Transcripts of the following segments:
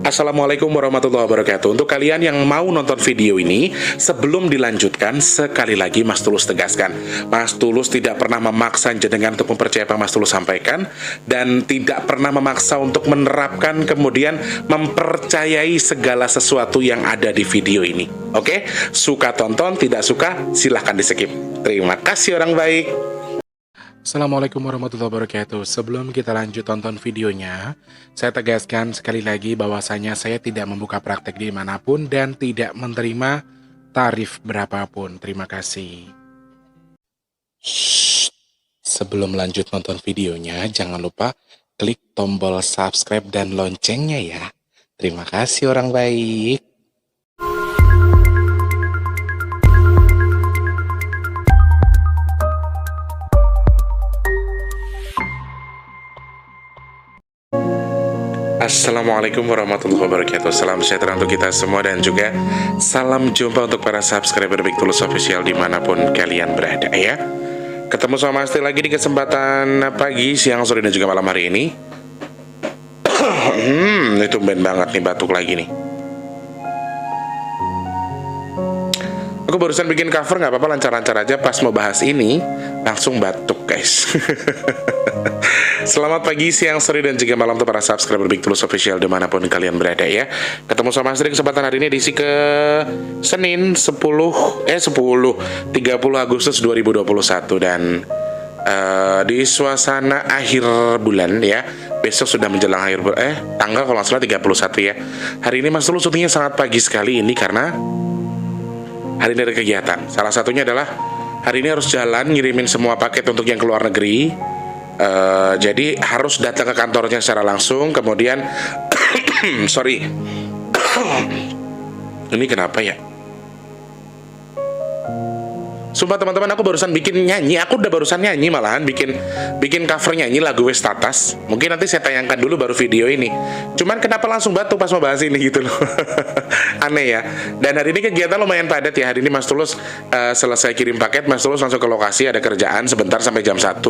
Assalamualaikum warahmatullahi wabarakatuh. Untuk kalian yang mau nonton video ini, sebelum dilanjutkan, sekali lagi Mas Tulus tegaskan, Mas Tulus tidak pernah memaksa jenengan untuk mempercayai apa Mas Tulus sampaikan, dan tidak pernah memaksa untuk menerapkan kemudian mempercayai segala sesuatu yang ada di video ini. Oke? Suka tonton, tidak suka silahkan di skip. Terima kasih orang baik. Assalamualaikum warahmatullahi wabarakatuh. Sebelum kita lanjut tonton videonya, saya tegaskan sekali lagi bahwasanya saya tidak membuka praktek dimanapun dan tidak menerima tarif berapapun. Terima kasih. Shh. Sebelum lanjut nonton videonya, jangan lupa klik tombol subscribe dan loncengnya ya. Terima kasih orang baik. Assalamualaikum warahmatullahi wabarakatuh. Salam sejahtera untuk kita semua dan juga salam jumpa untuk para subscriber Big Tulus Official dimanapun kalian berada ya. Ketemu sama Mas T lagi di kesempatan pagi, siang, sore dan juga malam hari ini. Itu tumben banget nih batuk lagi nih. Aku barusan bikin cover, nggak apa-apa, lancar-lancar aja. Pas mau bahas ini langsung batuk guys. Selamat pagi, siang, sore, dan juga malam untuk para subscriber Big Tulus Official dimanapun kalian berada ya. Ketemu sama Mas Tri kesempatan hari ini edisi ke Senin 30 Agustus 2021 dan di suasana akhir bulan ya. Besok sudah menjelang akhir tanggal kalau nggak salah 31 ya. Hari ini Mas Tulus syutingnya sangat pagi sekali ini karena hari ini ada kegiatan. Salah satunya adalah hari ini harus jalan ngirimin semua paket untuk yang ke luar negeri. Jadi harus datang ke kantornya secara langsung. Kemudian sorry, ini kenapa ya? Sumpah teman-teman, aku barusan bikin nyanyi. Aku udah barusan nyanyi, malahan bikin cover nyanyi lagu Westatas. Mungkin nanti saya tayangkan dulu baru video ini. Cuman kenapa langsung batuk pas mau bahas ini gitu loh. Aneh ya. Dan hari ini kegiatan lumayan padat ya. Hari ini Mas Tulus selesai kirim paket, Mas Tulus langsung ke lokasi, ada kerjaan sebentar sampai jam 1.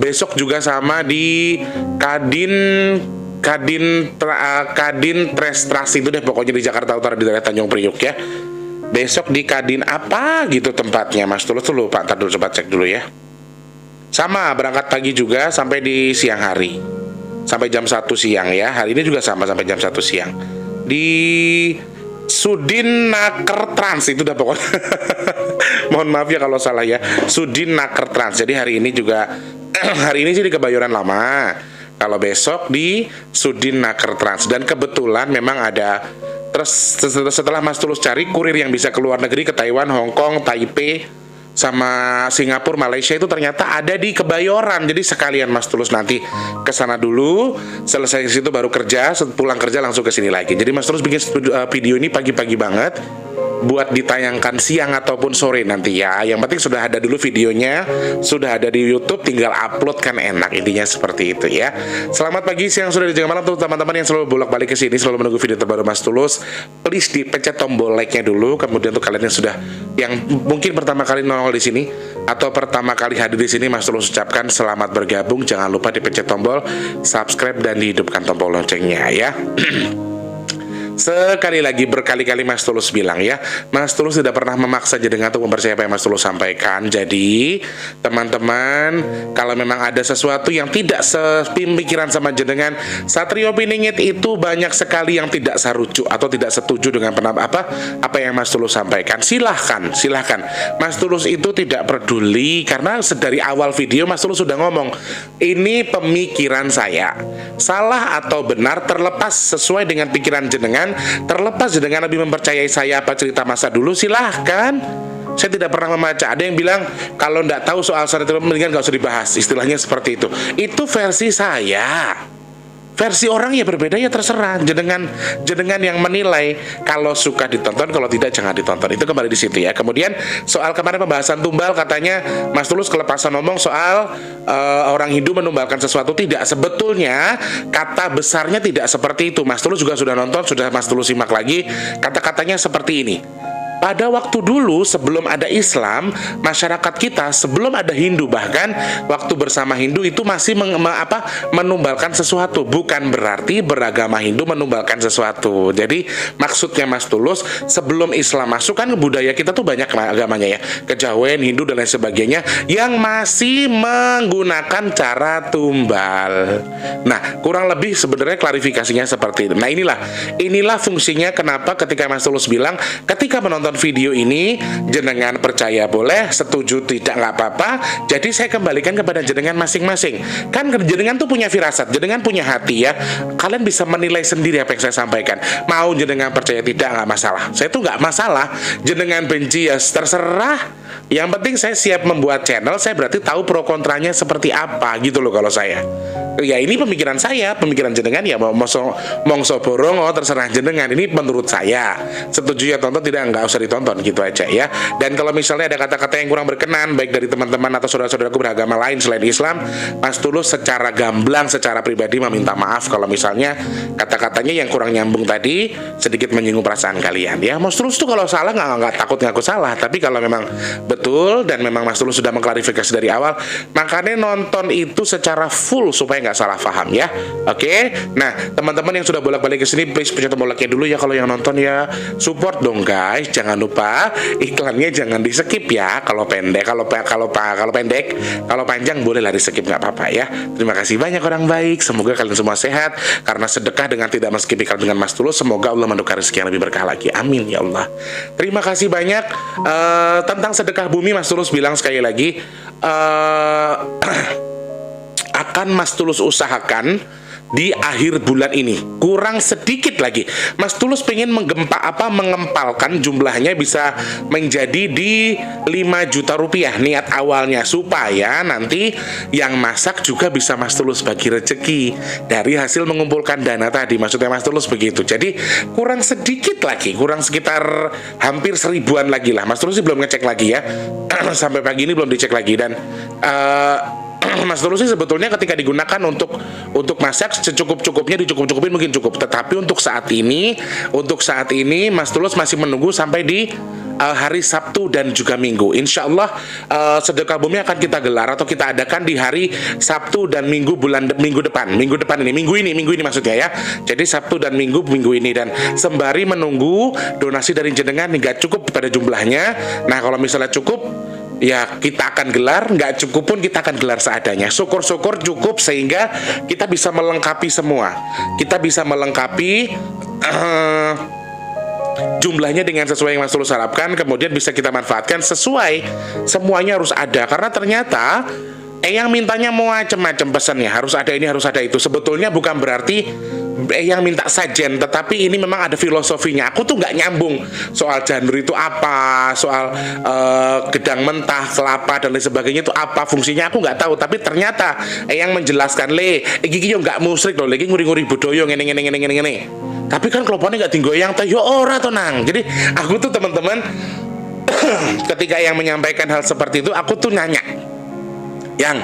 Besok juga sama di Kadin Trestras itu deh pokoknya di Jakarta Utara di daerah Tanjung Priok ya. Besok di Kadin apa gitu tempatnya, Mas Tulus tuh lupa, ntar dulu coba cek dulu ya. Sama, berangkat pagi juga sampai di siang hari, sampai jam 1 siang ya. Hari ini juga sama sampai jam 1 siang di Sudin Naker Trans itu udah pokoknya. Mohon maaf ya kalau salah ya, Sudin Naker Trans. Jadi hari ini juga hari ini sih di Kebayoran Lama, kalau besok di Sudin Naker Trans. Dan kebetulan memang ada, terus setelah Mas Tulus cari kurir yang bisa ke luar negeri, ke Taiwan, Hong Kong, Taipei, sama Singapura, Malaysia itu ternyata ada di Kebayoran. Jadi sekalian Mas Tulus nanti ke sana dulu, selesai ke situ baru kerja, pulang kerja langsung ke sini lagi. Jadi Mas Tulus bikin video ini pagi-pagi banget buat ditayangkan siang ataupun sore nanti ya. Yang penting sudah ada dulu videonya, sudah ada di YouTube, tinggal upload kan enak, intinya seperti itu ya. Selamat pagi, siang, sore, dan juga malam untuk teman-teman yang selalu bolak-balik ke sini, selalu menunggu video terbaru Mas Tulus. Please dipencet tombol like-nya dulu. Kemudian untuk kalian yang mungkin pertama kali nongol di sini atau pertama kali hadir di sini, Mas Tulus ucapkan selamat bergabung. Jangan lupa dipencet tombol subscribe dan dihidupkan tombol loncengnya ya. Sekali lagi, berkali-kali Mas Tulus bilang ya, Mas Tulus tidak pernah memaksa jenengan untuk mempercayai apa yang Mas Tulus sampaikan. Jadi teman-teman, kalau memang ada sesuatu yang tidak sepemikiran sama jenengan, Satrio Piningit itu banyak sekali yang tidak sarujuk atau tidak setuju dengan apa yang Mas Tulus sampaikan. Silahkan Mas Tulus itu tidak peduli, karena dari awal video Mas Tulus sudah ngomong, ini pemikiran saya, salah atau benar terlepas sesuai dengan pikiran jenengan, terlepas dengan lebih mempercayai saya apa cerita masa dulu, silahkan. Saya tidak pernah membaca. Ada yang bilang kalau tidak tahu soal Satrio mendingan gak usah dibahas, istilahnya seperti itu. Itu versi saya. Versi orang ya berbeda, ya terserah jenengan yang menilai. Kalau suka ditonton, kalau tidak jangan ditonton. Itu kembali di situ ya. Kemudian soal kemarin pembahasan tumbal, katanya Mas Tulus kelepasan ngomong soal orang Hindu menumbalkan sesuatu. Tidak, sebetulnya kata besarnya tidak seperti itu. Mas Tulus juga sudah nonton, sudah Mas Tulus simak lagi. Kata-katanya seperti ini: pada waktu dulu sebelum ada Islam, masyarakat kita sebelum ada Hindu, bahkan waktu bersama Hindu itu masih menumbalkan sesuatu. Bukan berarti beragama Hindu menumbalkan sesuatu. Jadi maksudnya Mas Tulus, sebelum Islam masuk kan budaya kita tuh banyak agamanya ya, kejawen, Hindu dan lain sebagainya, yang masih menggunakan cara tumbal. Nah, kurang lebih sebenarnya klarifikasinya seperti itu. Nah, inilah fungsinya kenapa ketika Mas Tulus bilang ketika menonton video ini jenengan percaya boleh, setuju tidak nggak apa-apa. Jadi saya kembalikan kepada jenengan masing-masing. Kan jenengan tuh punya firasat, jenengan punya hati ya. Kalian bisa menilai sendiri apa yang saya sampaikan. Mau jenengan percaya tidak nggak masalah. Saya tuh nggak masalah. Jenengan benci ya terserah. Yang penting saya siap membuat channel, saya berarti tahu pro kontranya seperti apa gitu loh kalau saya. Ya ini pemikiran saya, pemikiran jenengan ya mongso borong, terserah jenengan. Ini menurut saya. Setuju ya tonton, tidak nggak usah ditonton gitu aja ya. Dan kalau misalnya ada kata-kata yang kurang berkenan baik dari teman-teman atau saudara-saudaraku beragama lain selain Islam, Mas Tulus secara gamblang, secara pribadi meminta maaf kalau misalnya kata-katanya yang kurang nyambung tadi sedikit menyinggung perasaan kalian ya. Mas Tulus tuh kalau salah nggak takut ngaku salah, tapi kalau memang betul dan memang Mas Tulus sudah mengklarifikasi dari awal, makanya nonton itu secara full supaya nggak salah paham ya. Oke. Nah, teman-teman yang sudah bolak-balik ke sini, please pencet tombol like-nya dulu ya. Kalau yang nonton ya support dong guys. Jangan lupa iklannya jangan di skip ya. Kalau pendek, kalau pendek, kalau panjang boleh lah di skip, nggak apa-apa ya. Terima kasih banyak orang baik. Semoga kalian semua sehat karena sedekah dengan tidak men-skip iklan dengan Mas Tulus. Semoga Allah menukar rezeki yang lebih berkah lagi. Amin ya Allah. Terima kasih banyak. Tentang sedekah bumi, Mas Tulus bilang sekali lagi, akan Mas Tulus usahakan di akhir bulan ini, kurang sedikit lagi Mas Tulus pengen mengempalkan jumlahnya bisa menjadi di 5 juta rupiah niat awalnya, supaya nanti yang masak juga bisa Mas Tulus bagi rezeki dari hasil mengumpulkan dana tadi. Maksudnya Mas Tulus begitu. Jadi kurang sedikit lagi, kurang sekitar hampir 1000-an lagi lah. Mas Tulus sih belum ngecek lagi ya sampai pagi ini belum dicek lagi. Dan Mas Tulus sih sebetulnya ketika digunakan untuk masak secukup-cukupnya, dicukup-cukupin mungkin cukup. Tetapi untuk saat ini Mas Tulus masih menunggu sampai di hari Sabtu dan juga Minggu. Insya Allah sedekah bumi akan kita gelar atau kita adakan di hari Sabtu dan Minggu minggu depan ini maksudnya ya. Jadi Sabtu dan Minggu ini, dan sembari menunggu donasi dari jenengan nggak cukup pada jumlahnya. Nah, kalau misalnya cukup ya kita akan gelar, nggak cukup pun kita akan gelar seadanya. Syukur-syukur cukup sehingga kita bisa melengkapi semua. Kita bisa melengkapi jumlahnya dengan sesuai yang Mas Tulus harapkan, kemudian bisa kita manfaatkan sesuai. Semuanya harus ada, karena ternyata yang mintanya mau macam-macam pesannya, harus ada ini, harus ada itu. Sebetulnya bukan berarti yang minta sajen, tetapi ini memang ada filosofinya. Aku tuh nggak nyambung soal janur itu apa, soal gedang mentah, kelapa dan lain sebagainya itu apa fungsinya, aku nggak tahu. Tapi ternyata yang menjelaskan iki yo nggak musrik loh, lagi nguri-nguri budaya ngene. Tapi kan kelopone nggak tinggoyang teh yo ora to nang. Jadi aku tuh teman-teman ketika yang menyampaikan hal seperti itu, aku tuh nanya, yang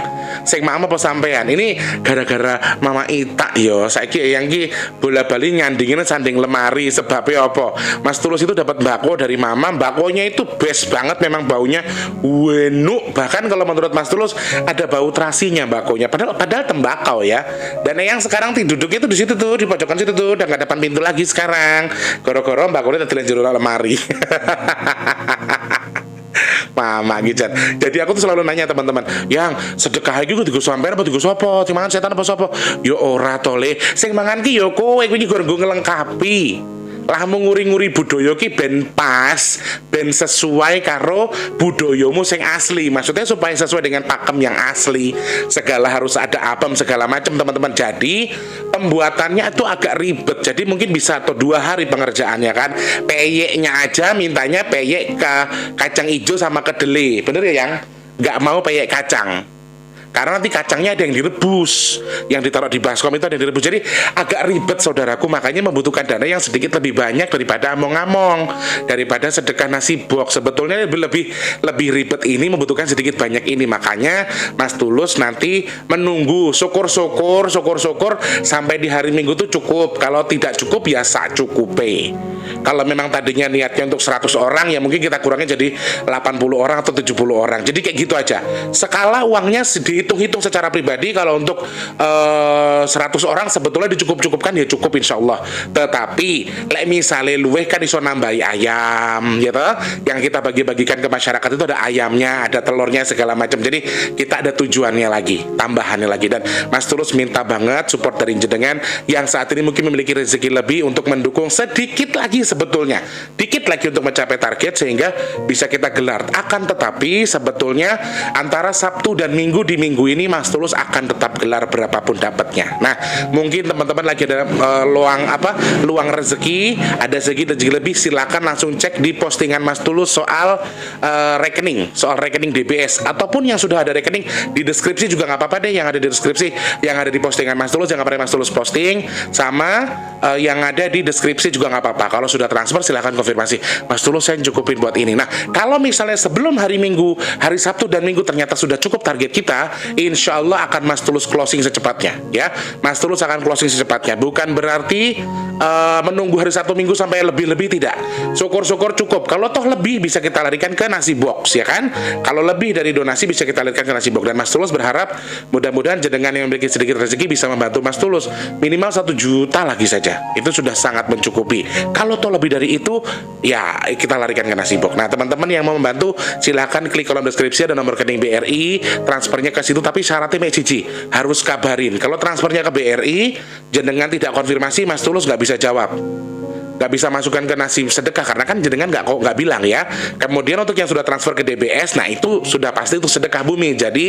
sing mama apa sampean ini gara-gara Mama Ita yo saiki yang ki bola-bali nyandingin sanding lemari, sebabnya apa? Mas Tulus itu dapat mbako dari mama, mbakonya itu best banget, memang baunya wenuk, bahkan kalau menurut Mas Tulus ada bau terasinya mbakonya, padahal tembakau ya. Dan yang sekarang duduknya itu di situ tuh, di pojokan situ tuh, udah nggak depan pintu lagi sekarang, goro-goro mbakonya tadi jero lemari. Mama gitu. Jadi aku tuh selalu nanya teman-teman, yang sedekah iki kudu sampean apa kudu sapa? Sing mangan setan apa sapa? Yo ora to le. Sing mangan ki yo kowe iki nggo ngelengkapi. Lah nguri-nguri budaya ki ben pas, ben sesuai karo budayamu sing asli. Maksudnya supaya sesuai dengan pakem yang asli. Segala harus ada apem segala macam teman-teman. Jadi pembuatannya itu agak ribet. Jadi mungkin bisa atau 2 hari pengerjaannya kan. Peyeknya aja mintanya peyek ke kacang hijau sama kedelai. Bener ya yang? Nggak mau peyek kacang. Karena nanti kacangnya ada yang direbus, yang ditaruh di baskom itu ada yang direbus. Jadi agak ribet saudaraku, makanya membutuhkan dana yang sedikit lebih banyak daripada among-among, daripada sedekah nasi box. Sebetulnya lebih ribet ini, membutuhkan sedikit banyak ini. Makanya Mas Tulus nanti menunggu, syukur sampai di hari Minggu itu cukup. Kalau tidak cukup ya sak cukupe. Kalau memang tadinya niatnya untuk 100 orang, ya mungkin kita kurangnya jadi 80 orang atau 70 orang. Jadi kayak gitu aja. Skala uangnya dihitung-hitung secara pribadi. Kalau untuk 100 orang sebetulnya dicukup-cukupkan, ya cukup insya Allah. Tetapi lek misalnya luweh kan iso nambahi ayam gitu. Yang kita bagi-bagikan ke masyarakat itu ada ayamnya, ada telurnya, segala macam. Jadi kita ada tujuannya lagi, tambahannya lagi. Dan Mas Tulus minta banget support dari jenengan yang saat ini mungkin memiliki rezeki lebih untuk mendukung sedikit lagi, sebetulnya dikit lagi untuk mencapai target sehingga bisa kita gelar. Akan tetapi sebetulnya antara Sabtu dan Minggu, di minggu ini Mas Tulus akan tetap gelar berapapun dapatnya. Nah, mungkin teman-teman lagi ada luang rezeki, ada rezeki lebih, silakan langsung cek di postingan Mas Tulus soal rekening DBS, ataupun yang sudah ada rekening di deskripsi juga nggak apa-apa deh, yang ada di deskripsi, yang ada di postingan Mas Tulus, yang kemarin Mas Tulus posting, sama yang ada di deskripsi juga nggak apa-apa. Kalau sudah transfer silahkan konfirmasi, Mas Tulus saya cukupin buat ini. Nah, kalau misalnya sebelum hari Minggu, hari Sabtu dan Minggu ternyata sudah cukup target kita, insya Allah akan Mas Tulus closing secepatnya ya. Mas Tulus akan closing secepatnya, bukan berarti menunggu hari Sabtu Minggu sampai lebih-lebih, tidak. Syukur-syukur cukup. Kalau toh lebih bisa kita larikan ke nasi box ya kan. Kalau lebih dari donasi bisa kita larikan ke nasi box. Dan Mas Tulus berharap mudah-mudahan jenengan yang memiliki sedikit rezeki bisa membantu Mas Tulus minimal 1 juta lagi saja. Itu sudah sangat mencukupi. Kalau toh lebih dari itu, ya kita larikan ke nasi box. Nah, teman-teman yang mau membantu silahkan klik kolom deskripsi, ada nomor rekening BRI, transfernya ke situ, tapi syaratnya Mek Cici harus kabarin. Kalau transfernya ke BRI jenengan tidak konfirmasi, Mas Tulus nggak bisa jawab, nggak bisa masukkan ke nasi sedekah karena kan jenengan nggak bilang ya. Kemudian untuk yang sudah transfer ke DBS, nah itu sudah pasti itu sedekah bumi. Jadi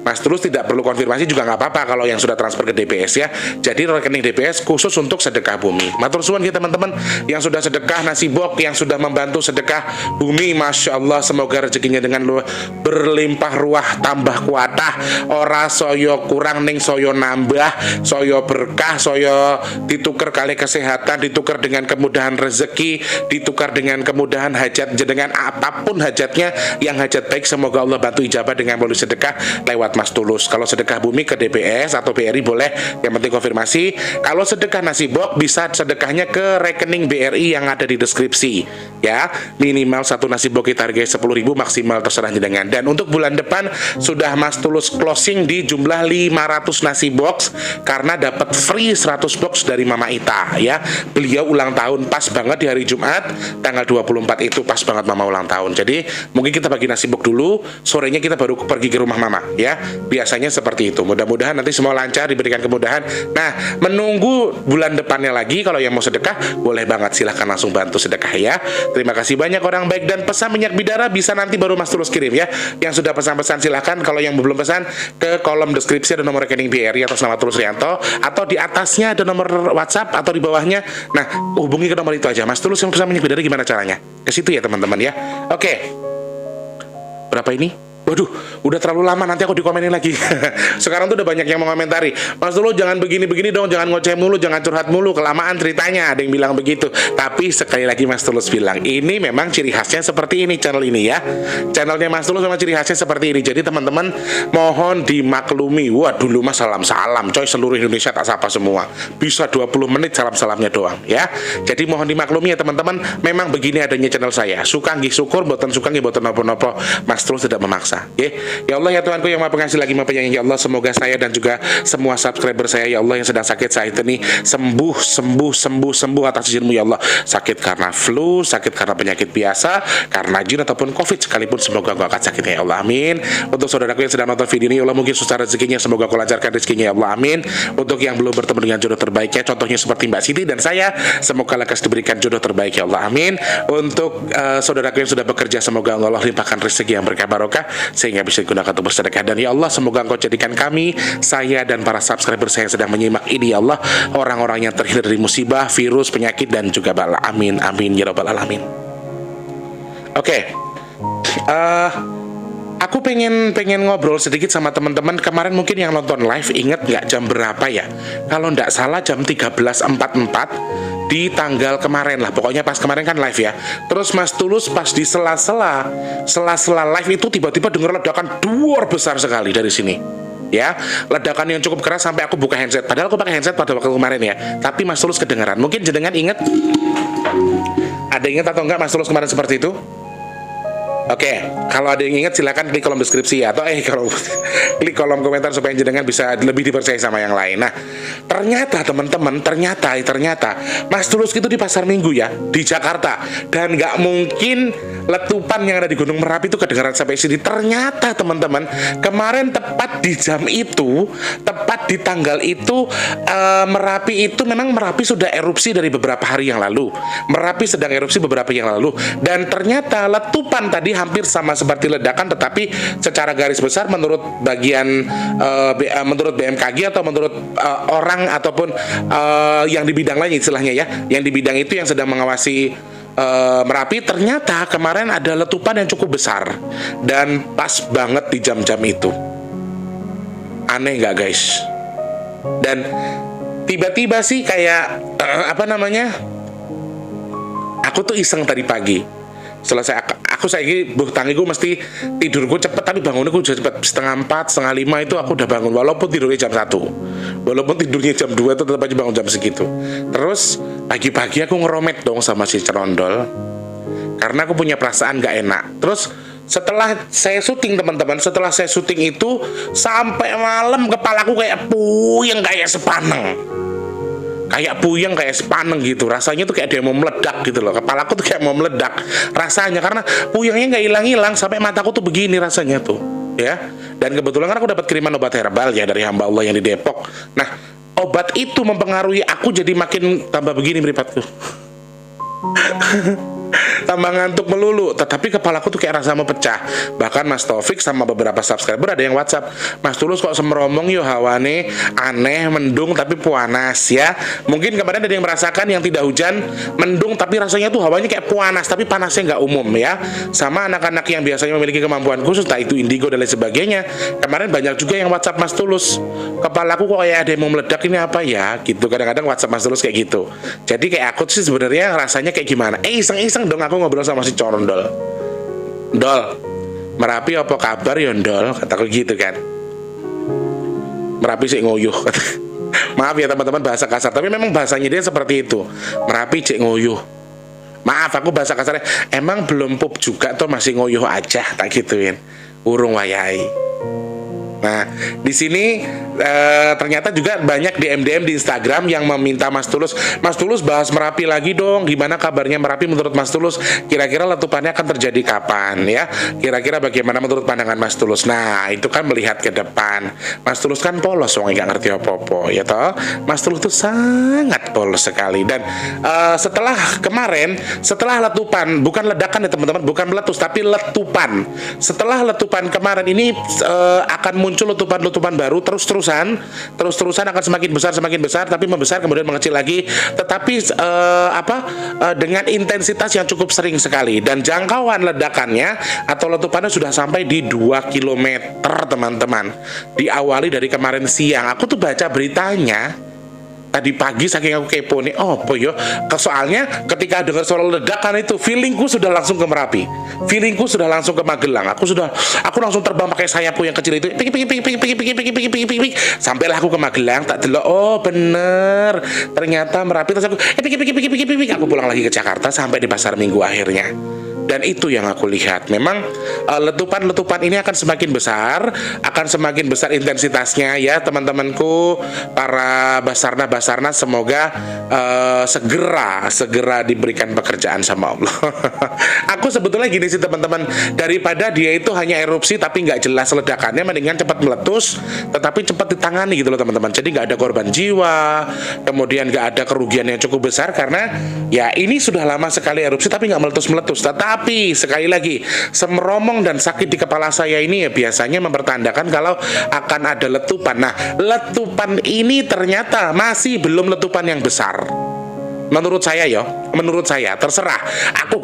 Mas Tulus tidak perlu konfirmasi juga nggak apa-apa kalau yang sudah transfer ke DBS ya. Jadi rekening DBS khusus untuk sedekah bumi. Matur suwun kita teman-teman yang sudah sedekah nasi box, yang sudah membantu sedekah bumi, masya Allah, semoga rezekinya dengan berlimpah ruah, tambah kuatah, ora soyo kurang ning soyo nambah, soyo berkah, soyo ditukar kali kesehatan, ditukar dengan kemudahan rezeki, ditukar dengan kemudahan hajat jenengan, apapun hajatnya yang hajat baik, semoga Allah bantu ijabah dengan melalui sedekah lewat Mas Tulus. Kalau sedekah bumi ke DBS atau BRI boleh, yang penting konfirmasi. Kalau sedekah nasi box bisa sedekahnya ke rekening BRI yang ada di deskripsi ya. Minimal satu nasi box kita hargai 10.000, maksimal terserah jenengan. Dan untuk bulan depan sudah Mas Tulus closing di jumlah 500 nasi box karena dapat free 100 box dari Mama Ita ya. Beliau ulang tahun pas banget di hari Jumat tanggal 24 itu, pas banget Mama ulang tahun. Jadi mungkin kita bagi nasi box dulu, sorenya kita baru pergi ke rumah Mama ya. Biasanya seperti itu. Mudah-mudahan nanti semua lancar, diberikan kemudahan. Nah, menunggu bulan depannya lagi, kalau yang mau sedekah boleh banget, silahkan langsung bantu sedekah ya. Terima kasih banyak orang baik. Dan pesan minyak bidara bisa nanti baru Mas Tulus kirim ya. Yang sudah pesan-pesan silahkan, kalau yang belum pesan ke kolom deskripsi ada nomor rekening BRI atas nama Tulus Rianto, atau di atasnya ada nomor WhatsApp, atau di bawahnya. Nah, hubungi ke nomor itu aja. Mas Tulus yang pesan minyak bidara gimana caranya? Ke situ ya teman-teman ya. Oke. Berapa ini? Waduh, udah terlalu lama, nanti aku dikomenin lagi. Sekarang tuh udah banyak yang mengomentari, Mas Tulus jangan begini-begini dong, jangan ngoceh mulu, jangan curhat mulu, kelamaan ceritanya, ada yang bilang begitu. Tapi sekali lagi Mas Tulus bilang, ini memang ciri khasnya seperti ini channel ini ya. Channelnya Mas Tulus memang ciri khasnya seperti ini. Jadi teman-teman mohon dimaklumi. Wah, dulu mah salam-salam coy, seluruh Indonesia tak sapa semua. Bisa 20 menit salam-salamnya doang ya. Jadi mohon dimaklumi ya teman-teman, memang begini adanya channel saya. Suka nggih syukur, boten suka nggih boten nopo-nopo. Mas Tulus tidak memaksa. Ya Allah ya Tuhanku yang Maha Pengasih lagi Maha Penyayang, ya Allah semoga saya dan juga semua subscriber saya ya Allah yang sedang sakit saat ini sembuh atas izin-Mu ya Allah. Sakit karena flu, sakit karena penyakit biasa, karena jin ataupun covid sekalipun, semoga Engkau angkat sakitnya ya Allah, amin. Untuk saudaraku yang sedang nonton video ini ya Allah, mungkin susah rezekinya, semoga Engkau lancarkan rezekinya ya Allah, amin. Untuk yang belum bertemu dengan jodoh terbaiknya, contohnya seperti Mbak Siti dan saya, semoga lekas diberikan jodoh terbaik ya Allah, amin. Untuk saudaraku yang sudah bekerja, semoga Allah limpahkan rezeki yang berkah barokah sehingga bisa digunakan untuk bersedekah. Dan ya Allah, semoga Engkau jadikan kami, saya dan para subscriber saya yang sedang menyimak ini ya Allah, orang-orang yang terhindar dari musibah, virus, penyakit dan juga bala, amin amin ya rabbal alamin. Oke. Aku pengen ngobrol sedikit sama teman-teman. Kemarin mungkin yang nonton live inget nggak jam berapa ya? Kalau nggak salah jam 13.44 di tanggal kemarin lah, pokoknya pas kemarin kan live ya. Terus Mas Tulus pas di sela-sela live itu tiba-tiba dengar ledakan duor besar sekali dari sini. Ya, ledakan yang cukup keras sampai aku buka handset. Padahal aku pakai handset pada waktu kemarin ya. Tapi Mas Tulus kedengaran. Mungkin jenengan ingat Ada ingat atau enggak Mas Tulus kemarin seperti itu? Oke, kalau ada yang ingat silakan klik kolom deskripsi atau kalau klik kolom komentar supaya jenengan bisa lebih dipercaya sama yang lain. Nah, ternyata teman-teman, ternyata Mas Tulus itu di pasar Minggu ya di Jakarta, dan nggak mungkin letupan yang ada di Gunung Merapi itu kedengaran sampai sini. Ternyata teman-teman, kemarin tepat di jam itu, tepat di tanggal itu, Merapi itu memang Merapi sudah erupsi dari beberapa hari yang lalu. Merapi sedang erupsi beberapa yang lalu, dan ternyata letupan tadi hampir sama seperti ledakan, tetapi secara garis besar menurut bagian menurut BMKG atau menurut orang ataupun yang di bidang lain istilahnya ya, yang di bidang itu yang sedang mengawasi Merapi, ternyata kemarin ada letupan yang cukup besar dan pas banget di jam-jam itu. Aneh nggak guys? Dan tiba-tiba sih kayak aku tuh iseng tadi pagi. Selesai aku saiki tangiku mesti tidurku cepet, tapi bangunku udah cepet, setengah 4, setengah 5 itu aku udah bangun, walaupun tidurnya jam 1, walaupun tidurnya jam 2 itu tetap aja bangun jam segitu. Terus pagi-pagi aku ngeromet dong sama si cerondol, karena aku punya perasaan gak enak. Terus setelah saya syuting teman-teman, setelah saya syuting itu sampai malam kepalaku kayak puyeng, kayak sepaneng. Kayak puyeng, kayak sepaneng gitu. Rasanya tuh kayak dia mau meledak gitu loh. Kepalaku tuh kayak mau meledak rasanya, karena puyengnya nggak hilang-hilang sampai mataku tuh begini rasanya tuh ya. Dan kebetulan kan aku dapat kiriman obat herbal ya dari hamba Allah yang di Depok. Nah, obat itu mempengaruhi aku jadi makin tambah begini meripatku. Tambah ngantuk melulu, tetapi kepalaku tuh kayak rasa mau pecah. Bahkan Mas Taufik sama beberapa subscriber ada yang WhatsApp, Mas Tulus kok semeromong yo hawane aneh, mendung tapi puanas ya. Mungkin kemarin ada yang merasakan yang tidak hujan, mendung tapi rasanya tuh hawanya kayak puanas, tapi panasnya nggak umum ya. Sama anak-anak yang biasanya memiliki kemampuan khusus, tak itu indigo dan lain sebagainya. Kemarin banyak juga yang WhatsApp Mas Tulus, kepalaku kok kayak ada yang mau meledak, ini apa ya gitu. Kadang-kadang WhatsApp Mas Tulus kayak gitu. Jadi kayak aku sih sebenarnya rasanya kayak gimana? Iseng-iseng dong aku ngobrol sama si corondol. Dol, Merapi apa kabar ya Dol? Kataku gitu kan. Merapi sih ngoyuh. Maaf ya teman-teman bahasa kasar, tapi memang bahasanya dia seperti itu. Merapi cek ngoyuh. Maaf aku bahasa kasarnya. Emang belum pup juga tuh, masih ngoyuh aja, tak gituin. Urung wayai. Nah, di sini ternyata juga banyak DM di Instagram yang meminta Mas Tulus bahas Merapi lagi dong. Gimana kabarnya Merapi menurut Mas Tulus? Kira-kira letupannya akan terjadi kapan ya? Kira-kira bagaimana menurut pandangan Mas Tulus? Nah, itu kan melihat ke depan. Mas Tulus kan polos, wong nggak ngerti apa-apa, ya toh? Mas Tulus tuh sangat polos sekali. Dan setelah kemarin, setelah letupan, bukan ledakan ya teman-teman, bukan meletus, tapi letupan. Setelah letupan kemarin ini akan muncul letupan-letupan baru terus-terusan akan semakin besar, tapi membesar kemudian mengecil lagi, tetapi dengan intensitas yang cukup sering sekali, dan jangkauan ledakannya atau letupannya sudah sampai di 2 kilometer teman-teman. Diawali dari kemarin siang, aku tuh baca beritanya tadi pagi saking aku kepo nih, yo. Soalnya ketika dengar suara ledakan itu, feelingku sudah langsung ke Merapi, feelingku sudah langsung ke Magelang. Aku langsung terbang pakai sayapku yang kecil itu, pik, sampailah aku ke Magelang. Tak delok, oh bener, ternyata Merapi. Terus aku pik, aku pulang lagi ke Jakarta sampai di pasar Minggu akhirnya. Dan itu yang aku lihat, memang letupan-letupan ini akan semakin besar intensitasnya ya teman-temanku, para Basarnas, semoga segera diberikan pekerjaan sama Allah. Aku sebetulnya gini sih teman-teman, daripada dia itu hanya erupsi tapi nggak jelas ledakannya, mendingan cepat meletus tetapi cepat ditangani gitu loh teman-teman. Jadi nggak ada korban jiwa, kemudian nggak ada kerugian yang cukup besar, karena ya ini sudah lama sekali erupsi tapi nggak meletus-meletus. Tapi sekali lagi, semeromong dan sakit di kepala saya ini ya biasanya mempertandakan kalau akan ada letupan. Nah, letupan ini ternyata masih belum letupan yang besar. Menurut saya terserah. Aku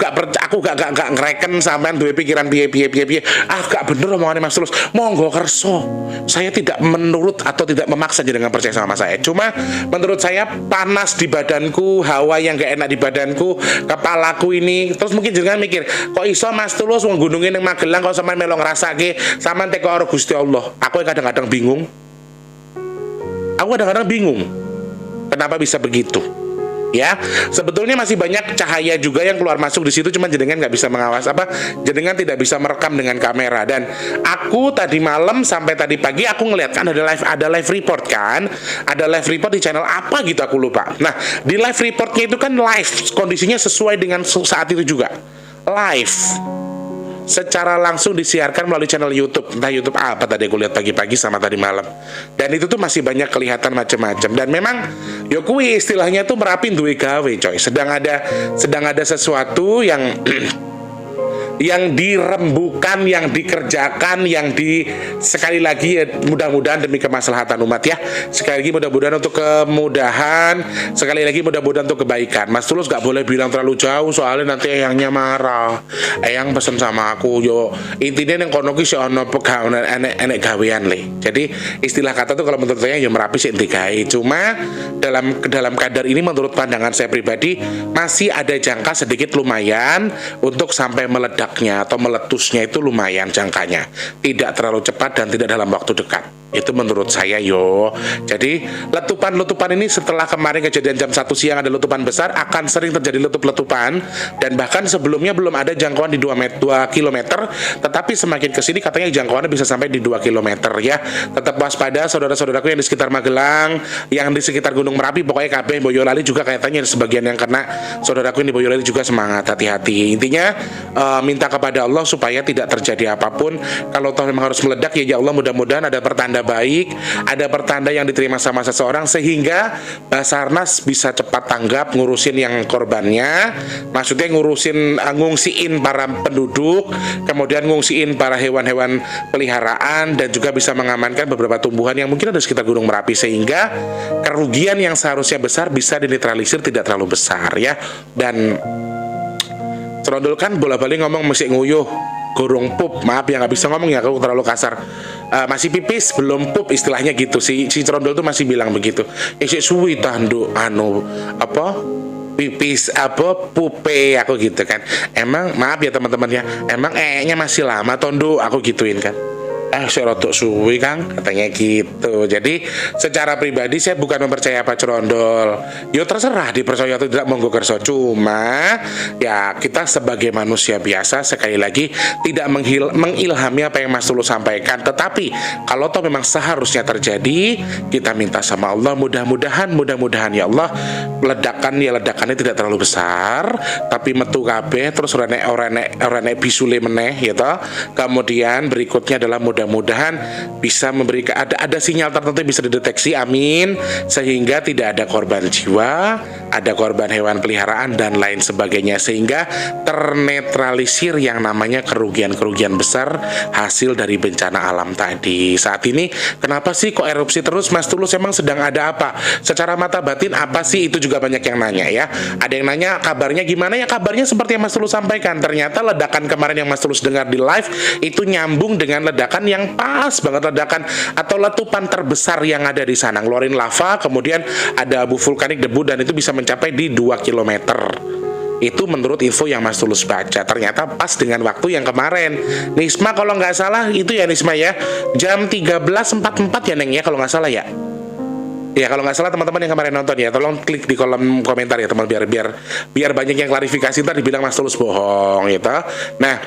gak ngereken sampean duwe pikiran piye. Gak bener omongannya Mas Tulus. Monggo kerso. Saya tidak menurut atau tidak memaksa dengan percaya sama saya. Cuma menurut saya panas di badanku, hawa yang gak enak di badanku, kepalaku ini. Terus mungkin jangan mikir, kok iso Mas Tulus wong gunungin yang Magelang kok sampean melo ngrasake, sampean teko karo Gusti Allah. Aku kadang-kadang bingung. Kenapa bisa begitu? Ya, sebetulnya masih banyak cahaya juga yang keluar masuk di situ, cuman jenengan nggak bisa mengawas jenengan tidak bisa merekam dengan kamera. Dan aku tadi malam sampai tadi pagi aku ngeliat kan ada live report kan, ada live report di channel apa gitu aku lupa. Nah, di live reportnya itu kan live, kondisinya sesuai dengan saat itu juga live, secara langsung disiarkan melalui channel YouTube, entah YouTube apa tadi aku lihat pagi-pagi sama tadi malam. Dan itu tuh masih banyak kelihatan macam-macam. Dan memang Yokui istilahnya tuh Merapi duwe gawe coy. Sedang ada sesuatu yang yang dirembukan, yang dikerjakan, sekali lagi ya, mudah-mudahan demi kemaslahatan umat ya. Sekali lagi mudah-mudahan untuk kemudahan, sekali lagi mudah-mudahan untuk kebaikan. Mas Tulus gak boleh bilang terlalu jauh soalnya nanti eyangnya marah. Eyang pesen sama aku yo. Intinya yang kono ki sik ono pegawai enek gawean le. Jadi istilah kata tuh kalau menurut saya yo Merapi sik digawe. Cuma dalam kadar ini menurut pandangan saya pribadi masih ada jangka sedikit lumayan untuk sampai meledak atau meletusnya itu lumayan jangkanya, tidak terlalu cepat dan tidak dalam waktu dekat. Itu menurut saya yo. Jadi letupan-letupan ini setelah kemarin kejadian jam 1 siang ada letupan besar, akan sering terjadi letup-letupan. Dan bahkan sebelumnya belum ada jangkauan di 2 km, tetapi semakin kesini katanya jangkauannya bisa sampai di 2 km ya. Tetap waspada saudara-saudaraku yang di sekitar Magelang, yang di sekitar Gunung Merapi, pokoknya KB Boyolali juga kayaknya sebagian yang kena. Saudaraku yang di Boyolali juga semangat, hati-hati. Intinya minta kepada Allah supaya tidak terjadi apapun. Kalau toh memang harus meledak ya Allah, mudah-mudahan ada pertanda baik, ada pertanda yang diterima sama seseorang sehingga Basarnas bisa cepat tanggap ngurusin yang korbannya, maksudnya ngungsiin para penduduk, kemudian ngungsiin para hewan-hewan peliharaan, dan juga bisa mengamankan beberapa tumbuhan yang mungkin ada di sekitar Gunung Merapi sehingga kerugian yang seharusnya besar bisa dinetralisir, tidak terlalu besar ya. Dan Trondol kan bola-balik ngomong mesti nguyuh gorong pup, maaf ya nggak bisa ngomong ya, aku terlalu kasar. Masih pipis belum pup istilahnya gitu, si Trondol tuh masih bilang begitu. Isik suwi tandu pipis pupe aku gitu kan. Emang maaf ya teman-teman ya, emang nya masih lama tondo aku gituin kan. Saya rotok suwi Kang, katanya gitu. Jadi secara pribadi saya bukan mempercayai Pak Crondol. Yo terserah dipercaya atau tidak, monggo kerso. Cuma ya kita sebagai manusia biasa sekali lagi tidak mengilhami apa yang Mas Tulus sampaikan. Tetapi kalau toh memang seharusnya terjadi, kita minta sama Allah mudah-mudahan ya Allah ledakannya tidak terlalu besar, tapi metu kabeh terus ora bisule meneh ya toh. Kemudian berikutnya adalah mudah-mudahan bisa memberikan ada sinyal tertentu yang bisa dideteksi, amin, sehingga tidak ada korban jiwa, ada korban hewan peliharaan dan lain sebagainya, sehingga ternetralisir yang namanya kerugian besar hasil dari bencana alam tadi. Saat ini kenapa sih kok erupsi terus Mas Tulus, emang sedang ada apa? Secara mata batin apa sih, itu juga banyak yang nanya ya. Ada yang nanya kabarnya gimana ya, kabarnya seperti yang Mas Tulus sampaikan. Ternyata ledakan kemarin yang Mas Tulus dengar di live itu nyambung dengan ledakan yang pas banget, ledakan atau letupan terbesar yang ada di sana, ngeluarin lava, kemudian ada abu vulkanik, debu, dan itu bisa mencapai di 2 km. Itu menurut info yang Mas Tulus baca. Ternyata pas dengan waktu yang kemarin Nisma kalau nggak salah itu ya Nisma ya, jam 13.44 ya Neng ya kalau nggak salah ya. Ya kalau nggak salah teman-teman yang kemarin nonton ya, tolong klik di kolom komentar ya teman, biar banyak yang klarifikasi, ntar dibilang Mas Tulus bohong gitu. Nah,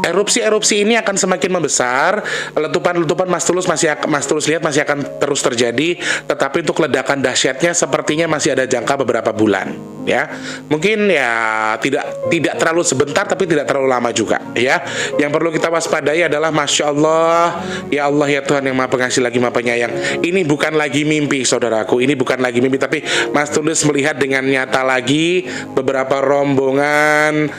erupsi ini akan semakin membesar, letupan Mas Tulus lihat masih akan terus terjadi, tetapi untuk ledakan dahsyatnya sepertinya masih ada jangka beberapa bulan ya. Mungkin ya tidak terlalu sebentar tapi tidak terlalu lama juga ya. Yang perlu kita waspadai adalah Masya Allah, ya Allah ya Tuhan yang Maha Pengasih lagi Maha Penyayang. Ini bukan lagi mimpi saudaraku, ini bukan lagi mimpi, tapi Mas Tulus melihat dengan nyata lagi beberapa rombongan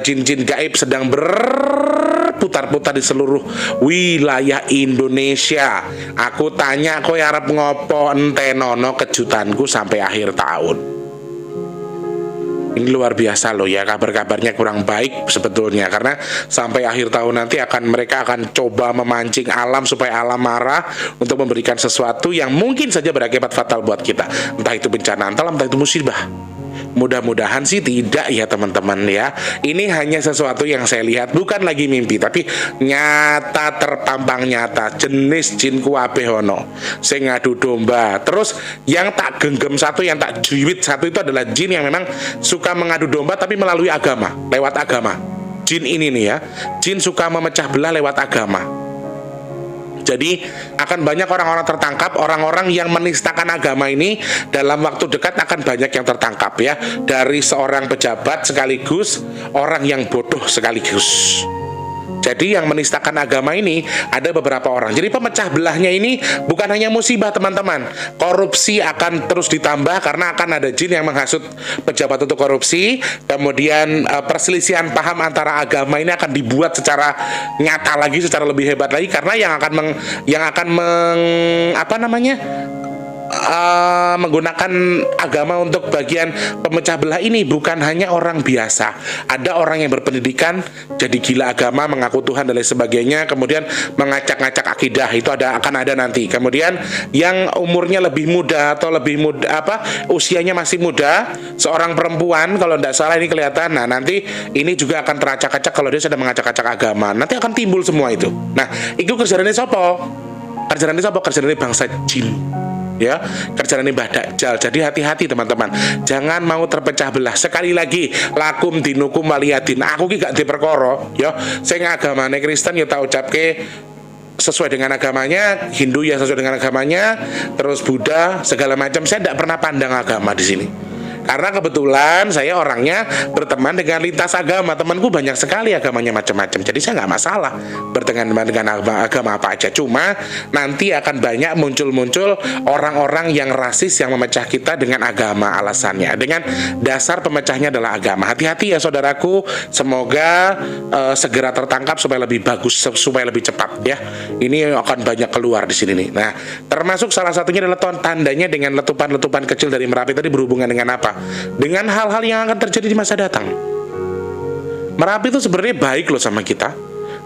jin-jin gaib sedang berputar-putar di seluruh wilayah Indonesia. Aku tanya kok ya arep ngopo ente nono kejutanku sampai akhir tahun. Ini luar biasa loh ya, kabar-kabarnya kurang baik sebetulnya, karena sampai akhir tahun nanti mereka akan coba memancing alam supaya alam marah untuk memberikan sesuatu yang mungkin saja berakibat fatal buat kita. Entah itu bencana alam, entah itu musibah. Mudah-mudahan sih tidak ya teman-teman ya. Ini hanya sesuatu yang saya lihat, bukan lagi mimpi, tapi nyata, terpampang nyata. Jenis jin kuwabe ono sing ngadu domba. Terus yang tak genggam satu, yang tak juwit satu itu adalah jin yang memang suka mengadu domba tapi melalui agama, lewat agama. Jin ini nih ya, jin suka memecah belah lewat agama. Jadi akan banyak orang-orang tertangkap, orang-orang yang menistakan agama ini dalam waktu dekat akan banyak yang tertangkap ya. Dari seorang pejabat sekaligus orang yang bodoh sekaligus. Jadi yang menistakan agama ini ada beberapa orang. Jadi pemecah belahnya ini bukan hanya musibah teman-teman. Korupsi akan terus ditambah karena akan ada jin yang menghasut pejabat untuk korupsi. Kemudian perselisihan paham antara agama ini akan dibuat secara nyata lagi, secara lebih hebat lagi, karena yang akan menggunakan agama untuk bagian pemecah belah ini bukan hanya orang biasa. Ada orang yang berpendidikan jadi gila agama, mengaku Tuhan dan lain sebagainya, kemudian mengacak-ngacak akidah, itu akan ada nanti. Kemudian yang umurnya lebih muda atau usianya masih muda, seorang perempuan kalau tidak salah ini kelihatan. Nah, nanti ini juga akan teracak-acak kalau dia sedang mengacak-acak agama. Nanti akan timbul semua itu. Nah, itu kerjaan sopo? Kerjaan bangsa jin. Ya, kerjaan Mbah Dajjal. Jadi hati-hati teman-teman, jangan mau terpecah belah. Sekali lagi, lakum dinukum waliyadin. Aku ki gak diperkara ya, sing agamane Kristen ya tak ucapke sesuai dengan agamanya, Hindu ya sesuai dengan agamanya, terus Buddha segala macam. Saya tidak pernah pandang agama di sini. Karena kebetulan saya orangnya berteman dengan lintas agama. Temanku banyak sekali agamanya macam-macam. Jadi saya nggak masalah berteman dengan agama apa aja. Cuma nanti akan banyak muncul-muncul orang-orang yang rasis yang memecah kita dengan agama alasannya. Dengan dasar pemecahnya adalah agama. Hati-hati ya saudaraku. Semoga segera tertangkap supaya lebih bagus, supaya lebih cepat ya. Ini akan banyak keluar di sini nih. Nah, termasuk salah satunya adalah tandanya dengan letupan-letupan kecil dari Merapi tadi berhubungan dengan apa? Dengan hal-hal yang akan terjadi di masa datang. Merapi itu sebenarnya baik loh sama kita.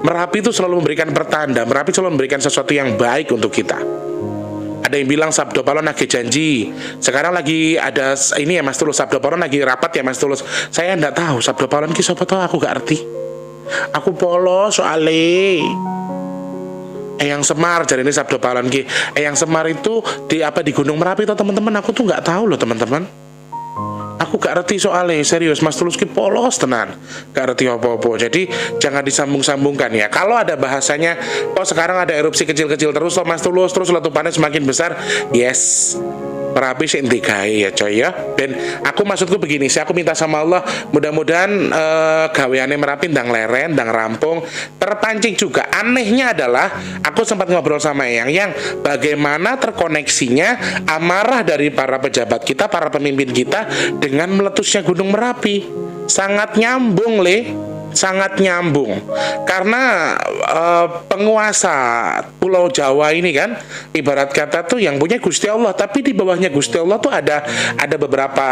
Merapi itu selalu memberikan pertanda. Merapi selalu memberikan sesuatu yang baik untuk kita. Ada yang bilang Sabdo Palon lagi janji. Sekarang lagi ada ini ya Mas Tulus, Sabdo Palon lagi rapat ya Mas Tulus. Saya enggak tahu Sabdo Palon ki sapa tahu, aku gak ngerti. Aku polos soalnya Eyang Semar, jadi ini Sabdo Palon ki. Eyang Semar itu di Gunung Merapi tuh teman-teman. Aku tuh nggak tahu loh teman-teman. Aku gak ngerti soalnya, serius Mas Tulus ki polos tenan, gak ngerti apa-apa. Jadi jangan disambung-sambungkan ya. Kalau ada bahasanya, kok sekarang ada erupsi kecil-kecil terus loh Mas Tulus, terus letupannya semakin besar. Yes, Merapi sih intikai ya coy ya. Dan aku maksudku begini sih, aku minta sama Allah mudah-mudahan gaweane Merapi ndang leren, ndang rampung, terpancing juga. Anehnya adalah aku sempat ngobrol sama yang bagaimana terkoneksinya amarah dari para pejabat kita, para pemimpin kita dengan meletusnya Gunung Merapi. Sangat nyambung sangat nyambung karena penguasa Pulau Jawa ini kan ibarat kata tuh yang punya Gusti Allah, tapi di bawahnya Gusti Allah tuh ada beberapa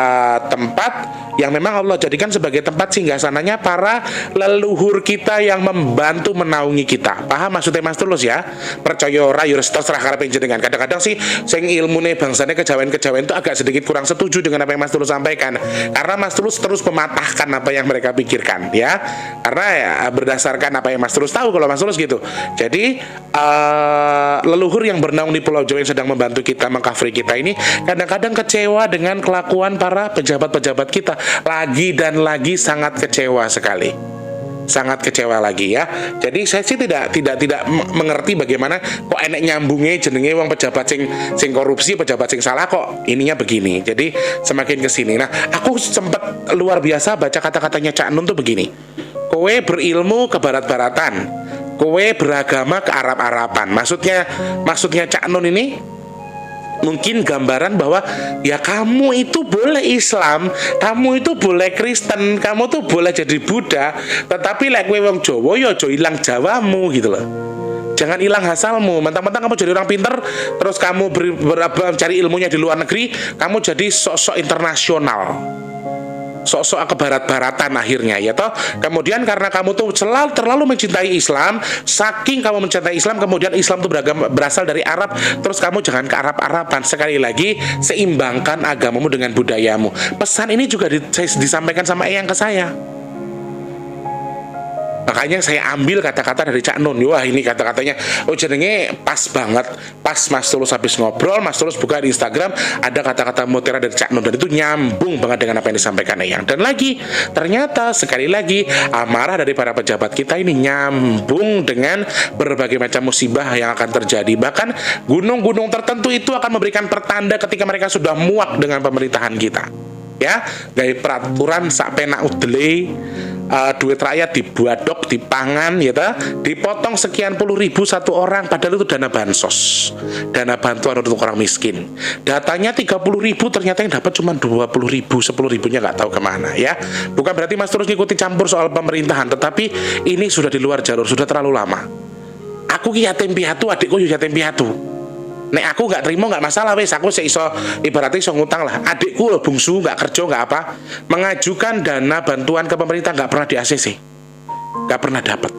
tempat yang memang Allah jadikan sebagai tempat singgasananya para leluhur kita yang membantu menaungi kita. Paham maksudnya Mas Tulus ya? Percaya ora ya terserah karepe jenengan. Kadang-kadang sih sing ilmune bangsane kejawen-kejawen itu agak sedikit kurang setuju dengan apa yang Mas Tulus sampaikan, karena Mas Tulus terus mematahkan apa yang mereka pikirkan ya. Karena ya berdasarkan apa yang Mas Tulus tahu, kalau Mas Tulus gitu. Jadi leluhur yang bernaung di Pulau Jawa yang sedang membantu kita, mengkafiri kita ini kadang-kadang kecewa dengan kelakuan para pejabat-pejabat kita. Lagi dan lagi sangat kecewa sekali. Sangat kecewa lagi ya. Jadi saya sih tidak mengerti bagaimana kok enek nyambungnya jenenge wong pejabat sing korupsi, pejabat sing salah kok ininya begini. Jadi semakin kesini. Nah, aku sempat luar biasa baca kata-katanya Cak Nun tuh begini. Kowe berilmu ke barat-baratan, kowe beragama ke Arab-Araban. Maksudnya Cak Nun ini mungkin gambaran bahwa ya kamu itu boleh Islam, kamu itu boleh Kristen, kamu tuh boleh jadi Buddha, tetapi lek kowe wong Jawa ya aja ilang Jawamu gitu loh. Jangan hilang hasalmu. Mentang-mentang kamu jadi orang pinter, terus kamu cari ilmunya di luar negeri, kamu jadi sosok internasional. sok-sok ke barat-baratan akhirnya ya toh. Kemudian karena kamu tuh terlalu mencintai Islam, saking kamu mencintai Islam, kemudian Islam tuh berasal dari Arab, terus kamu jangan ke Arab-Araban. Sekali lagi, seimbangkan agamamu dengan budayamu. Pesan ini juga disampaikan sama Eyang ke saya. Makanya saya ambil kata-kata dari Cak Nun. Wah, ini kata-katanya jenenge pas banget. Pas Mas Tulus habis ngobrol, Mas Tulus buka di Instagram, ada kata-kata mutiara dari Cak Nun, dan itu nyambung banget dengan apa yang disampaikan Eyang. Dan lagi, ternyata sekali lagi amarah dari para pejabat kita ini nyambung dengan berbagai macam musibah yang akan terjadi. Bahkan gunung-gunung tertentu itu akan memberikan pertanda ketika mereka sudah muak dengan pemerintahan kita. Ya, dari peraturan sak penak udele, duit rakyat dibuadok, dipangan, ya ta? Dipotong sekian puluh ribu satu orang, padahal itu dana bansos, dana bantuan untuk orang miskin. Datanya 30 ribu, ternyata yang dapat cuma 20 ribu, 10 ribunya nggak tahu kemana ya. Bukan berarti Mas terus ngikuti campur soal pemerintahan, tetapi ini sudah di luar jalur, sudah terlalu lama. Aku yatim piatu, adikku juga yatim piatu. Nek aku nggak terima nggak masalah, wes aku seiso ibaratnya iso ngutang lah. Adikku loh bungsu nggak kerja nggak apa, mengajukan dana bantuan ke pemerintah nggak pernah di ACC, nggak pernah dapat.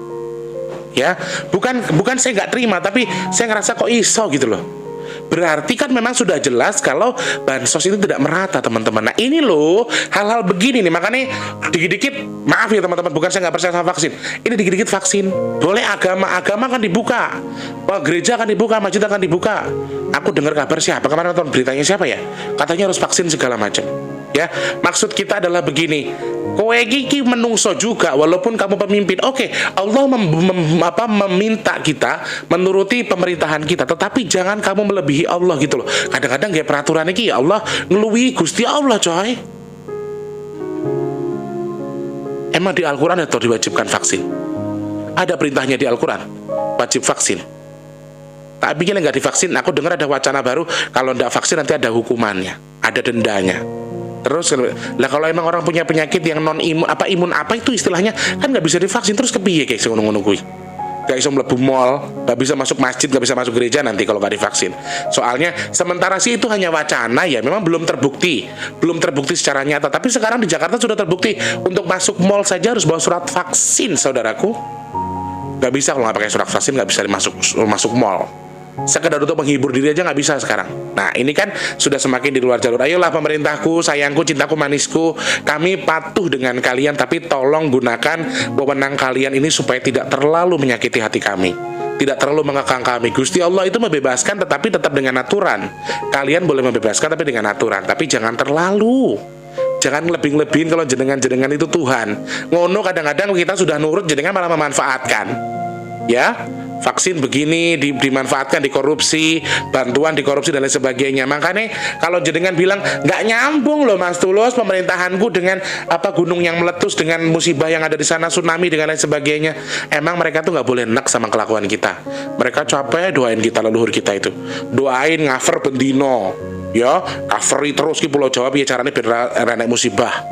Ya, bukan saya nggak terima, tapi saya ngerasa kok iso gitu loh. Berarti kan memang sudah jelas kalau bansos itu tidak merata, teman-teman. Nah ini loh hal-hal begini nih, makanya dikit-dikit, maaf ya teman-teman, bukan saya nggak percaya sama vaksin. Ini dikit-dikit vaksin. Boleh agama kan dibuka, gereja akan dibuka, masjid akan dibuka. Aku dengar kabar siapa kemarin nonton beritanya siapa ya, katanya harus vaksin segala macam. Ya, maksud kita adalah begini. Kowe iki menungso juga walaupun kamu pemimpin. Oke, Allah meminta kita menuruti pemerintahan kita, tetapi jangan kamu melebihi Allah gitu loh. Kadang-kadang kayak peraturan iki ya Allah ngeluwi Gusti Allah, coy. Emang di Al-Qur'an atau diwajibkan vaksin? Ada perintahnya di Al-Qur'an, wajib vaksin. Tapi kalau nggak divaksin, aku dengar ada wacana baru, kalau nggak vaksin nanti ada hukumannya, ada dendanya. Terus lah kalau emang orang punya penyakit yang non imun apa itu istilahnya, kan nggak bisa divaksin, terus kepiye kayak ngono-ngono kuwi. Gak bisa mlebu mall, gak bisa masuk masjid, gak bisa masuk gereja nanti kalau gak divaksin. Soalnya sementara sih itu hanya wacana ya, memang belum terbukti secara nyata. Tapi sekarang di Jakarta sudah terbukti, untuk masuk mall saja harus bawa surat vaksin, saudaraku. Gak bisa kalau nggak pakai surat vaksin, nggak bisa masuk mall. Sekedar untuk menghibur diri aja nggak bisa sekarang. Nah ini kan sudah semakin di luar jalur. Ayolah pemerintahku, sayangku, cintaku, manisku, kami patuh dengan kalian, tapi tolong gunakan wewenang kalian ini supaya tidak terlalu menyakiti hati kami, tidak terlalu mengekang kami. Gusti Allah itu membebaskan, tetapi tetap dengan aturan. Kalian boleh membebaskan tapi dengan aturan, tapi jangan terlalu. Jangan lebih-lebihin kalau jenengan itu Tuhan. Ngono kadang-kadang kita sudah nurut, jenengan malah memanfaatkan. Ya, vaksin begini dimanfaatkan, dikorupsi, bantuan dikorupsi dan lain sebagainya. Makanya kalau jenengan bilang nggak nyambung loh Mas Tulus pemerintahanku dengan gunung yang meletus, dengan musibah yang ada di sana, tsunami dengan lain sebagainya. Emang mereka tuh nggak boleh enak sama kelakuan kita. Mereka capek doain kita, leluhur kita itu doain ngafer bendino, ya kaferi terus ki Pulau Jawa, biar caranya biar renek musibah.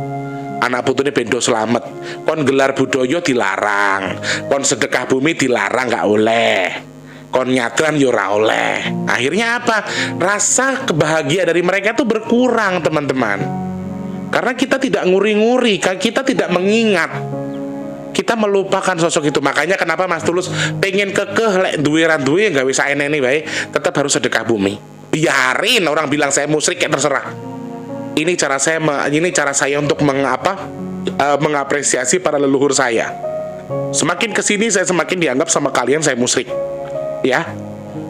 Anak putune bendo selamat. Kon gelar budaya dilarang, kon sedekah bumi dilarang, nggak oleh, kon nyadran yo ora oleh. Akhirnya apa? Rasa kebahagiaan dari mereka tuh berkurang, teman-teman. Karena kita tidak nguri-nguri, kita tidak mengingat, kita melupakan sosok itu. Makanya kenapa Mas Tulus pengen kekeh lek duwe gawe saenene wae, tetap harus sedekah bumi. Biarin orang bilang saya musyrik, kayak terserah. Ini cara saya untuk mengapresiasi para leluhur saya. Semakin kesini saya semakin dianggap sama kalian saya musyrik. Ya,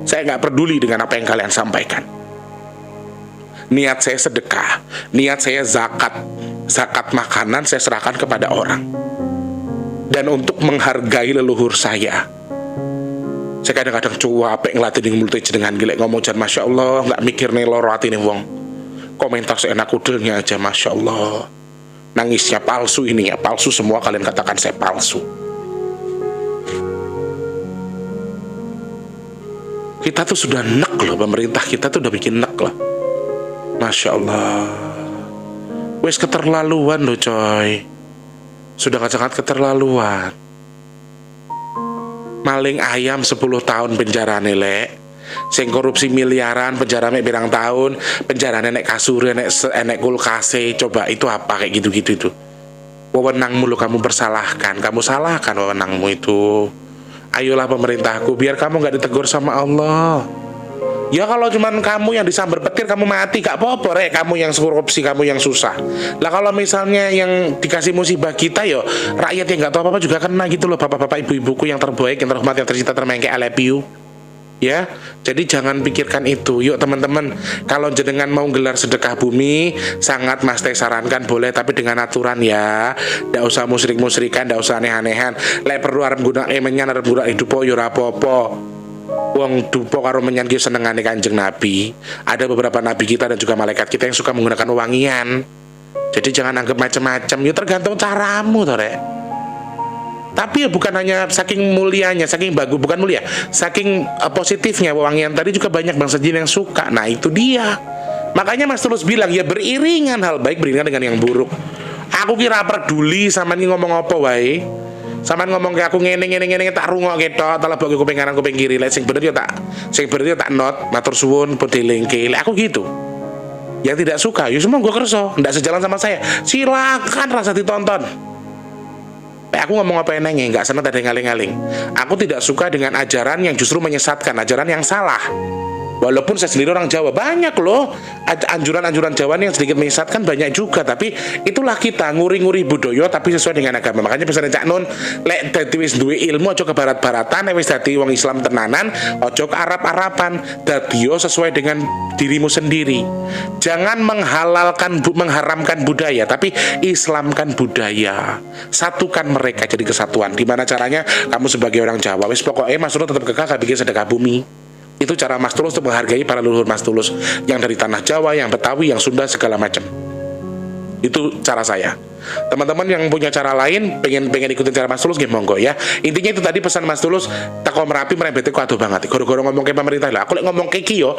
saya nggak peduli dengan apa yang kalian sampaikan. Niat saya sedekah, niat saya zakat makanan saya serahkan kepada orang. Dan untuk menghargai leluhur saya kadang-kadang cuapek ngelatih mulut jenengan gilek ngomong jan masya Allah, nggak mikir nih loro atine wong. Komentar seenak udelnya aja, masya Allah. Nangisnya palsu ini ya, palsu semua kalian katakan saya palsu. Kita tuh sudah nek loh, pemerintah kita tuh udah bikin nek loh. Masya Allah. Wes keterlaluan loh coy. Sudah sangat keterlaluan. Maling ayam 10 tahun penjara lek. Sing korupsi miliaran penjara mek pirang tahun, penjara nek kasur, nek kulkase, coba itu apa kayak gitu-gitu itu. Wewenangmu lo kamu persalahkan, kamu salahkan wewenangmu itu. Ayolah pemerintahku, biar kamu gak ditegur sama Allah. Ya kalau cuman kamu yang disambar petir kamu mati gak apa-apa rek, kamu yang korupsi, kamu yang susah. Lah kalau misalnya yang dikasih musibah kita yo rakyat yang gak tahu apa-apa juga kena gitu loh. Bapak-bapak ibu-ibuku yang terbaik, yang terhormat, yang tercinta, termengke, I love you. Ya, jadi jangan pikirkan itu. Yuk teman-teman, kalau jenengan mau gelar sedekah bumi, sangat Mas Teh sarankan boleh, tapi dengan aturan ya. Ndak usah musyrik-musyrikan, ndak usah aneh-anehan. Lek perlu arep gunake menyan, arep gunake dupo yo ora apa-apa. Wong dupo karo menyan ki senengane Kanjeng Nabi. Ada beberapa nabi kita dan juga malaikat kita yang suka menggunakan wangian. Jadi jangan anggap macam-macam. Ya tergantung caramu toh, Rek. Tapi ya bukan hanya saking mulianya, saking bagus, bukan mulia, saking positifnya wangian tadi juga banyak bangsa jin yang suka. Nah itu dia. Makanya Mas Tulus bilang ya beriringan hal baik beriringan dengan yang buruk. Aku kira peduli sama ini ngomong apa wae. Saman ngomong ke aku ngene tak rungok ketok, tak lebok kuping kanan kuping kiri. Lek sing bener ya tak not, matur suwun pun dilingke. Lek aku gitu. Yang tidak suka, ya semua gue kerso, ndak sejalan sama saya. Silakan rasa ditonton. Aku ngomong apa enaknya, nggak senang tadi ngaling-ngaling. Aku tidak suka dengan ajaran yang justru menyesatkan, ajaran yang salah. Walaupun saya sendiri orang Jawa, banyak loh anjuran-anjuran Jawa yang sedikit menyesatkan, banyak juga. Tapi itulah kita, nguri-nguri budaya tapi sesuai dengan agama. Makanya pesannya Cak Nun, lek dadi wis duwe ilmu ojo ke barat-baratan, wis dadi wong Islam tenanan ojo ke Arab-Araban, dadi sesuai dengan dirimu sendiri. Jangan mengharamkan budaya, tapi Islamkan budaya. Satukan mereka jadi kesatuan. Gimana caranya? Kamu sebagai orang Jawa, wis pokoknya Mas Tulus tetap kekal gak bikin sedekah bumi. Itu cara Mas Tulus untuk menghargai para leluhur Mas Tulus yang dari tanah Jawa, yang Betawi, yang Sunda, segala macam. Itu cara saya. Teman-teman yang punya cara lain, pengen ikutin cara Mas Tulus, monggo ya. Intinya itu tadi pesan Mas Tulus, teko Merapi merembet ku aduh banget. Goro-goro ngomong ke pemerintah lah. Aku lek ngomong ke iki yo,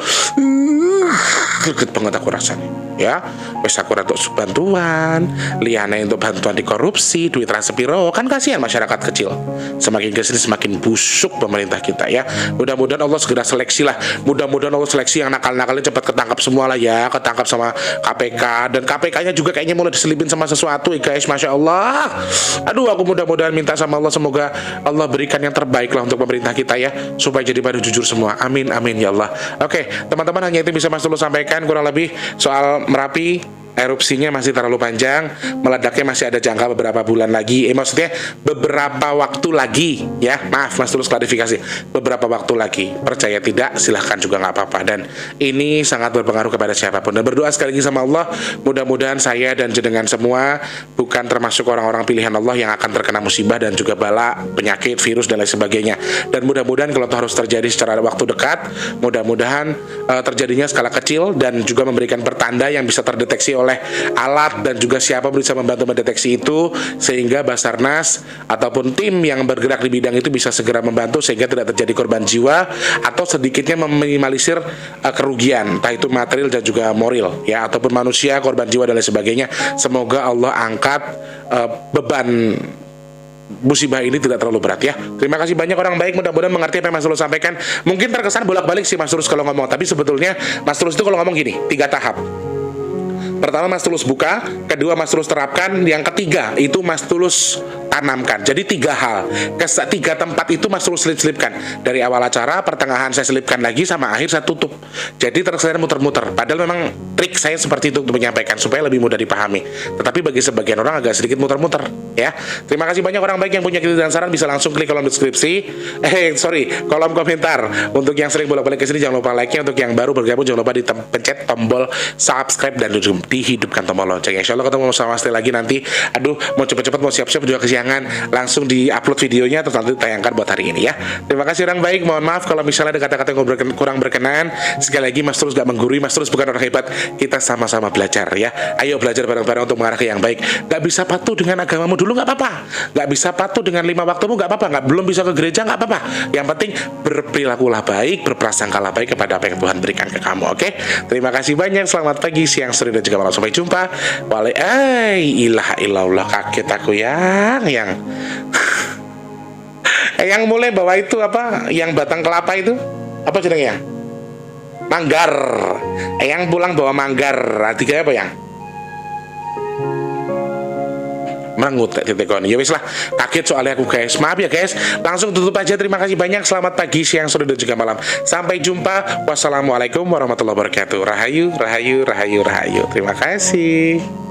greget banget aku rasanya. Ya, wis aku untuk bantuan, liane untuk bantuan di korupsi, duit transepiro, kan kasihan masyarakat kecil. Semakin kesini semakin busuk pemerintah kita ya. Mudah-mudahan Allah segera seleksi lah. Mudah-mudahan Allah seleksi yang nakal-nakalnya cepat ketangkap semua lah ya, ketangkap sama KPK, dan KPK-nya juga kayaknya mulai diselipin sama sesuatu ya guys, Masya Allah. Aduh, aku mudah-mudahan minta sama Allah semoga Allah berikan yang terbaik lah untuk pemerintah kita ya, supaya jadi pada jujur semua. Amin, amin ya Allah. Oke, teman-teman, hanya itu bisa Mas Tulus sampaikan kurang lebih soal Merapi. Erupsinya masih terlalu panjang, meledaknya masih ada jangka beberapa bulan lagi. Maksudnya beberapa waktu lagi ya. Maaf Mas Tulus klarifikasi, beberapa waktu lagi. Percaya tidak silahkan juga nggak apa-apa. Dan ini sangat berpengaruh kepada siapapun. Dan berdoa sekali lagi sama Allah, mudah-mudahan saya dan jenengan semua bukan termasuk orang-orang pilihan Allah yang akan terkena musibah dan juga bala, penyakit, virus dan lain sebagainya. Dan mudah-mudahan kalau itu harus terjadi secara waktu dekat, mudah-mudahan terjadinya skala kecil dan juga memberikan pertanda yang bisa terdeteksi oleh alat, dan juga siapa bisa membantu mendeteksi itu sehingga Basarnas ataupun tim yang bergerak di bidang itu bisa segera membantu sehingga tidak terjadi korban jiwa atau sedikitnya meminimalisir kerugian, entah itu material dan juga moral ya, ataupun manusia, korban jiwa dan lain sebagainya. Semoga Allah angkat beban musibah ini tidak terlalu berat ya. Terima kasih banyak orang baik, mudah-mudahan mengerti apa yang Mas Tulus sampaikan. Mungkin terkesan bolak-balik sih Mas Tulus kalau ngomong, tapi sebetulnya Mas Tulus itu kalau ngomong gini, 3 tahap. Pertama Mas Tulus buka, kedua Mas Tulus terapkan, yang ketiga itu Mas Tulus tanamkan. Jadi 3 hal. 3 tempat itu Mas Tulus selip-selipkan. Dari awal acara, pertengahan saya selipkan lagi, sama akhir saya tutup. Jadi terkesan muter-muter. Padahal memang trik saya seperti itu untuk menyampaikan supaya lebih mudah dipahami. Tetapi bagi sebagian orang agak sedikit muter-muter ya. Terima kasih banyak orang baik yang punya kritik dan saran, bisa langsung klik kolom deskripsi. Kolom komentar. Untuk yang sering bolak-balik ke sini jangan lupa like-nya. Untuk yang baru bergabung jangan lupa dipencet tombol subscribe dan dihidupkan tombol lonceng. Insya Allah ketemu sama Mas lagi nanti. Aduh, mau cepet-cepet mau siap-siap juga kesiangan, langsung di-upload videonya terus nanti tayangkan buat hari ini ya. Terima kasih orang baik, mohon maaf kalau misalnya ada kata-kata yang kurang berkenan. Sekali lagi Mas Tulus gak menggurui, Mas Tulus bukan orang hebat. Kita sama-sama belajar ya. Ayo belajar bareng-bareng untuk mengarah ke yang baik. Gak bisa patuh dengan agamamu dulu gak apa-apa. Gak bisa patuh dengan 5 waktumu gak apa-apa. Belum bisa ke gereja gak apa-apa. Yang penting berperilakulah baik, berprasangkalah baik kepada apa yang Tuhan berikan ke kamu. Oke? Terima kasih banyak. Selamat pagi, siang, sore dan juga malam. Sampai jumpa. Ilaha illallah, kaget aku yang yang mulai bawa itu apa, yang batang kelapa itu apa jenengnya, manggar. Yang pulang bawa manggar, artinya apa yang mangut titik kon. Ya wis lah, kaget soalnya aku guys. Maaf ya guys. Langsung tutup aja. Terima kasih banyak. Selamat pagi, siang, sore dan juga malam. Sampai jumpa. Wassalamualaikum warahmatullahi wabarakatuh. Rahayu, rahayu, rahayu, rahayu. Terima kasih.